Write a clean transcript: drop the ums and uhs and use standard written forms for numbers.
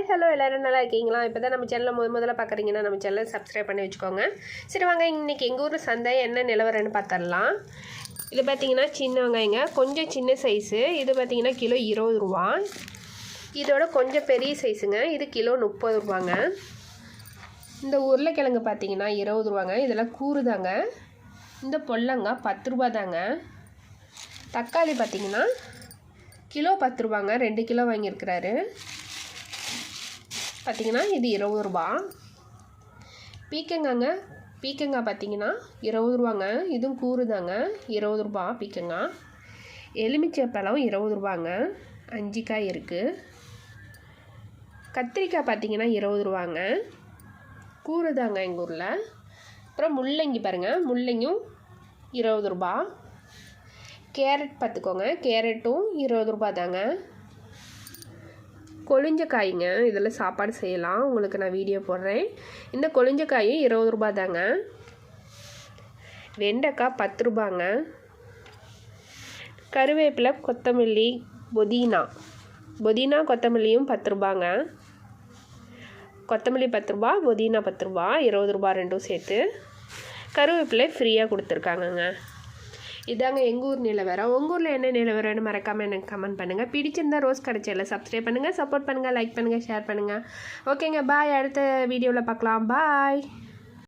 Hi hello எல்லோரும் நல்லா இருக்கீங்களா? இப்போ தான் நம்ம சேனலில் முதல்ல பார்க்குறீங்கன்னா நம்ம சேனலை சப்ஸ்கிரைப் பண்ணி வச்சுக்கோங்க. சரி வாங்க, இன்றைக்கி எங்கள் ஊர் சந்தை என்ன நிலவரன்னு பார்த்துடலாம். இது பார்த்திங்கன்னா சின்ன வெங்காயங்க, கொஞ்சம் சின்ன சைஸு. இது பார்த்திங்கன்னா கிலோ 20 ரூபா. இதோட கொஞ்சம் பெரிய சைஸுங்க, இது கிலோ 30 ரூபாங்க. இந்த உருளைக்கிழங்கு பார்த்திங்கன்னா 20 ரூபாங்க, இதெல்லாம் கூறுதாங்க. இந்த பொல்லங்காய் 10 ரூபா தாங்க. தக்காளி பார்த்திங்கன்னா கிலோ 10 ரூபாங்க, 2 கிலோ வாங்கியிருக்கிறாரு. பார்த்திங்கன்னா இது 20 ரூபா. பீக்கங்காய் பார்த்திங்கன்னா 20 ரூபாங்க, இதுவும் கூறுதாங்க, 20 ரூபா பீக்கங்காய். எலுமிச்சை பழம் 20 ரூபாங்க, 5 காய் இருக்குது. கத்திரிக்காய் பார்த்திங்கன்னா 20 ரூபாங்க, கூறுதாங்க எங்கள் ஊரில். அப்புறம் முள்ளங்கி பாருங்கள், முள்ளங்கியும் 20 ரூபா. கேரட் பார்த்துக்கோங்க, கேரட்டும் 20 ரூபா தாங்க. கொழிஞ்ச காய்ங்க, இதில் சாப்பாடு செய்யலாம், உங்களுக்கு நான் வீடியோ போடுறேன். இந்த கொழிஞ்ச காயும் 20 ரூபா தாங்க. வெண்டைக்காய் 10 ரூபாங்க. கருவேப்பிலை, கொத்தமல்லி, புதினா கொத்தமல்லியும் 10 ரூபாங்க. கொத்தமல்லி 10 ரூபா, புதினா 10 ரூபா, 20 ரூபா ரெண்டும் சேர்த்து. கருவேப்பிலை ஃப்ரீயாக கொடுத்துருக்காங்கங்க. இதாங்க எங்கள் ஊர் நிலவரம். உங்கள் ஊரில் என்ன நிலவரம்னு மறக்காமல் எனக்கு கமெண்ட் பண்ணுங்கள். பிடிச்சிருந்தால் ரோஸ் கடை சேனலை சப்ஸ்கிரைப் பண்ணுங்கள், சப்போர்ட் பண்ணுங்கள், லைக் பண்ணுங்கள், ஷேர் பண்ணுங்கள். ஓகேங்க, பாய். அடுத்த வீடியோவில் பார்க்கலாம். பாய்.